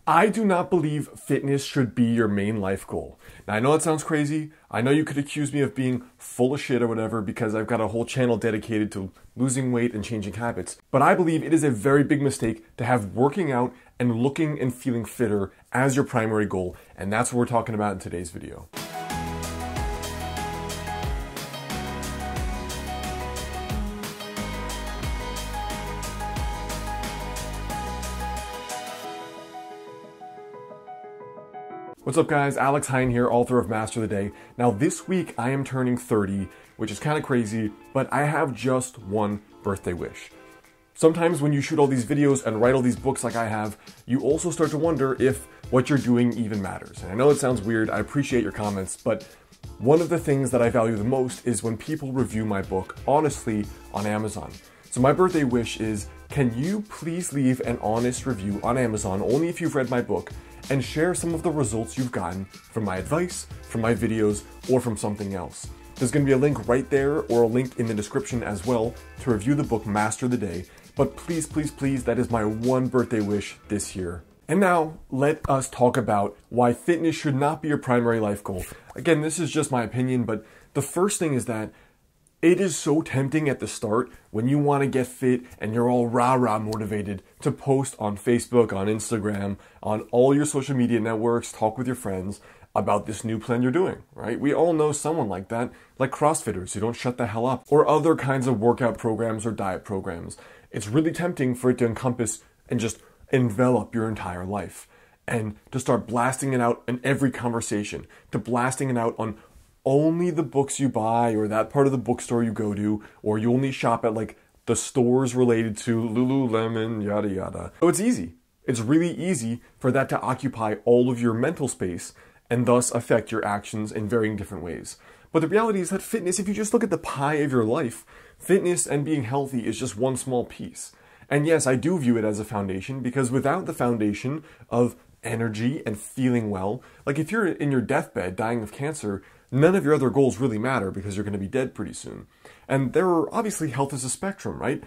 I do not believe fitness should be your main life goal. Now, I know that sounds crazy. I know you could accuse me of being full of shit or whatever because I've got a whole channel dedicated to losing weight and changing habits. But I believe it is a very big mistake to have working out and looking and feeling fitter as your primary goal. And that's what we're talking about in today's video. What's up guys, Alex Hine here, author of Master the Day. Now this week I am turning 30, which is kind of crazy, but I have just one birthday wish. Sometimes when you shoot all these videos and write all these books like I have, you also start to wonder if what you're doing even matters. And I know it sounds weird, I appreciate your comments, but one of the things that I value the most is when people review my book honestly on Amazon. So my birthday wish is, can you please leave an honest review on Amazon, only if you've read my book, and share some of the results you've gotten from my advice, from my videos, or from something else. There's going to be a link right there or a link in the description as well to review the book Master the Day. But please, please, please, that is my one birthday wish this year. And now, let us talk about why fitness should not be your primary life goal. Again, this is just my opinion, but the first thing is that it is so tempting at the start when you want to get fit and you're all rah-rah motivated to post on Facebook, on Instagram, on all your social media networks, talk with your friends about this new plan you're doing, right? We all know someone like that, like CrossFitters who don't shut the hell up, or other kinds of workout programs or diet programs. It's really tempting for it to encompass and just envelop your entire life and to start blasting it out in every conversation, to blasting it out on only the books you buy or that part of the bookstore you go to, or you only shop at like the stores related to Lululemon, yada yada. So it's easy. It's really easy for that to occupy all of your mental space and thus affect your actions in varying different ways. But the reality is that fitness, if you just look at the pie of your life, fitness and being healthy is just one small piece. And yes, I do view it as a foundation because without the foundation of energy and feeling well, like if you're in your deathbed dying of cancer, none of your other goals really matter because you're going to be dead pretty soon. And there are obviously health is a spectrum, right?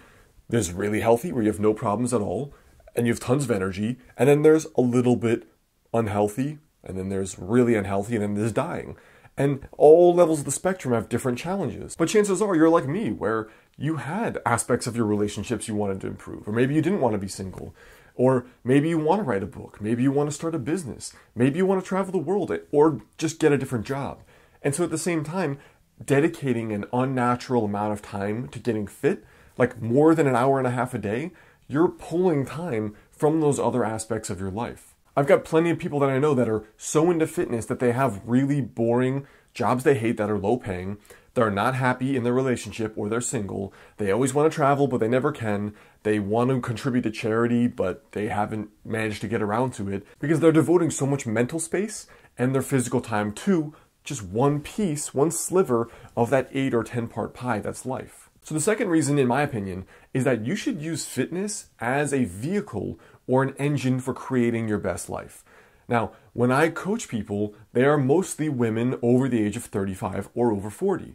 There's really healthy where you have no problems at all and you have tons of energy, and then there's a little bit unhealthy, and then there's really unhealthy, and then there's dying. And all levels of the spectrum have different challenges. But chances are you're like me, where you had aspects of your relationships you wanted to improve, or maybe you didn't want to be single, or maybe you want to write a book, maybe you want to start a business, maybe you want to travel the world, or just get a different job. And so at the same time, dedicating an unnatural amount of time to getting fit, like more than an hour and a half a day, you're pulling time from those other aspects of your life. I've got plenty of people that I know that are so into fitness that they have really boring jobs they hate that are low paying. They're not happy in their relationship or they're single. They always want to travel, but they never can. They want to contribute to charity, but they haven't managed to get around to it because they're devoting so much mental space and their physical time to just one piece, one sliver of that 8 or 10 part pie that's life. So the second reason, in my opinion, is that you should use fitness as a vehicle or an engine for creating your best life. Now, when I coach people, they are mostly women over the age of 35 or over 40.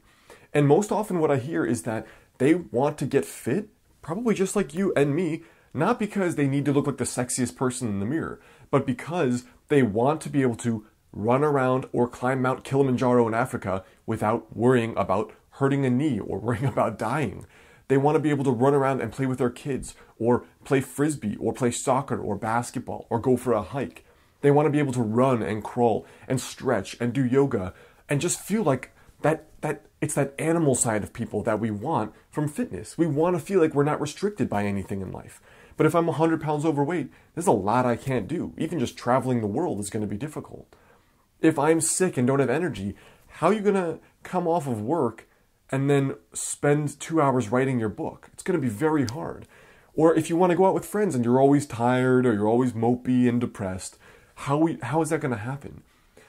And most often what I hear is that they want to get fit, probably just like you and me, not because they need to look like the sexiest person in the mirror, but because they want to be able to run around or climb Mount Kilimanjaro in Africa without worrying about hurting a knee or worrying about dying. They want to be able to run around and play with their kids, or play frisbee, or play soccer, or basketball, or go for a hike. They want to be able to run and crawl and stretch and do yoga and just feel like that it's that animal side of people that we want from fitness. We want to feel like we're not restricted by anything in life. But if I'm 100 pounds overweight, there's a lot I can't do. Even just traveling the world is going to be difficult. If I'm sick and don't have energy, how are you going to come off of work and then spend 2 hours writing your book? It's going to be very hard. Or if you want to go out with friends and you're always tired or you're always mopey and depressed, how is that going to happen?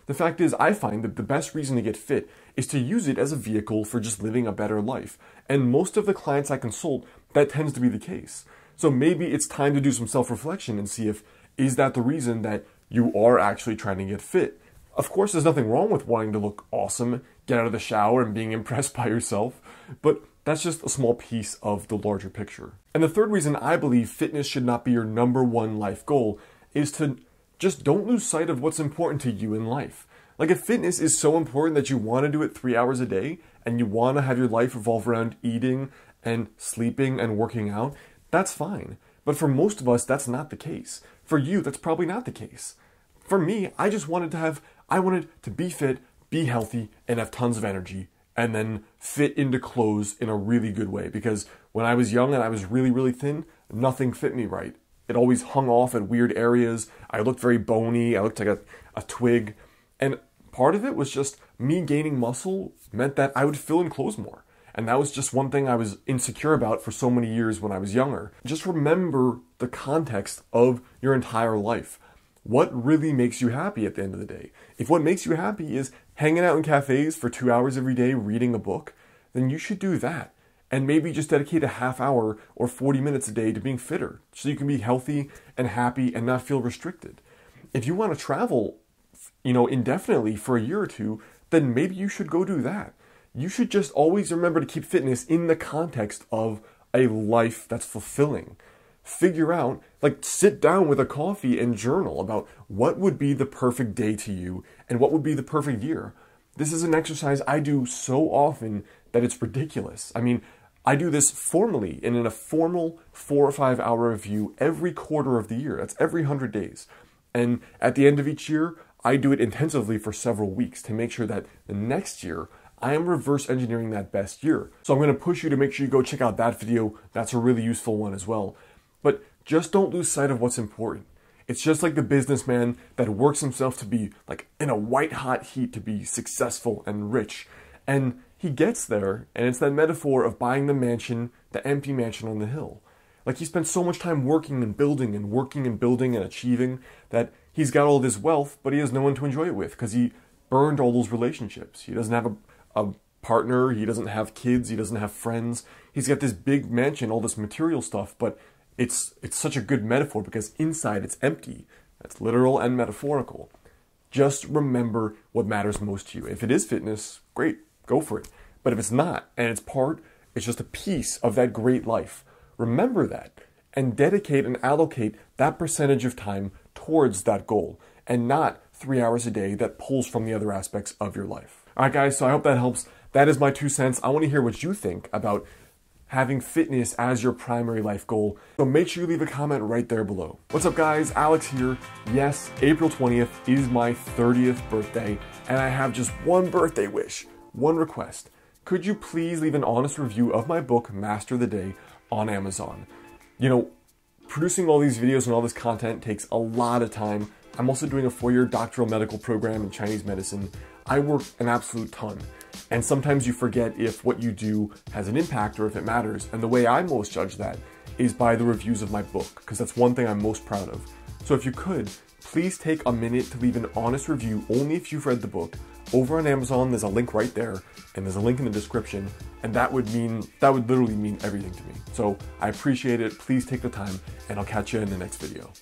The fact is, I find that the best reason to get fit is to use it as a vehicle for just living a better life. And most of the clients I consult, that tends to be the case. So maybe it's time to do some self-reflection and see if, is that the reason that you are actually trying to get fit? Of course, there's nothing wrong with wanting to look awesome, get out of the shower and being impressed by yourself, but that's just a small piece of the larger picture. And the third reason I believe fitness should not be your number one life goal is to just don't lose sight of what's important to you in life. Like if fitness is so important that you want to do it 3 hours a day and you want to have your life revolve around eating and sleeping and working out, that's fine. But for most of us, that's not the case. For you, that's probably not the case. For me, I wanted to be fit, be healthy, and have tons of energy, and then fit into clothes in a really good way. Because when I was young and I was really, really thin, nothing fit me right. It always hung off at weird areas. I looked very bony. I looked like a twig. And part of it was just me gaining muscle meant that I would fill in clothes more. And that was just one thing I was insecure about for so many years when I was younger. Just remember the context of your entire life. What really makes you happy at the end of the day? If what makes you happy is hanging out in cafes for 2 hours every day reading a book, then you should do that. And maybe just dedicate a half hour or 40 minutes a day to being fitter so you can be healthy and happy and not feel restricted. If you want to travel, indefinitely for a year or two, then maybe you should go do that. You should just always remember to keep fitness in the context of a life that's fulfilling. Figure out, sit down with a coffee and journal about what would be the perfect day to you and what would be the perfect year. This is an exercise I do so often that it's ridiculous. I mean, I do this formally and in a formal 4 or 5 hour review every quarter of the year. That's every 100 days. And at the end of each year, I do it intensively for several weeks to make sure that the next year I am reverse engineering that best year. So I'm going to push you to make sure you go check out that video. That's a really useful one as well. But just don't lose sight of what's important. It's just like the businessman that works himself to be in a white hot heat to be successful and rich. And he gets there, and it's that metaphor of buying the mansion, the empty mansion on the hill. He spent so much time working and building and achieving that he's got all this wealth, but he has no one to enjoy it with because he burned all those relationships. He doesn't have a partner, he doesn't have kids, he doesn't have friends. He's got this big mansion, all this material stuff, but it's such a good metaphor because inside it's empty. That's literal and metaphorical. Just remember what matters most to you. If it is fitness, great, go for it. But if it's not, and it's just a piece of that great life, remember that and dedicate and allocate that percentage of time towards that goal and not 3 hours a day that pulls from the other aspects of your life. All right, guys, so I hope that helps. That is my 2 cents. I want to hear what you think about having fitness as your primary life goal. So make sure you leave a comment right there below. What's up, guys? Alex here. Yes, April 20th is my 30th birthday, and I have just one birthday wish, one request. Could you please leave an honest review of my book, Master the Day, on Amazon? Producing all these videos and all this content takes a lot of time. I'm also doing a 4-year doctoral medical program in Chinese medicine. I work an absolute ton. And sometimes you forget if what you do has an impact or if it matters. And the way I most judge that is by the reviews of my book, because that's one thing I'm most proud of. So if you could, please take a minute to leave an honest review only if you've read the book. Over on Amazon, there's a link right there, and there's a link in the description, and that would literally mean everything to me. So I appreciate it. Please take the time, and I'll catch you in the next video.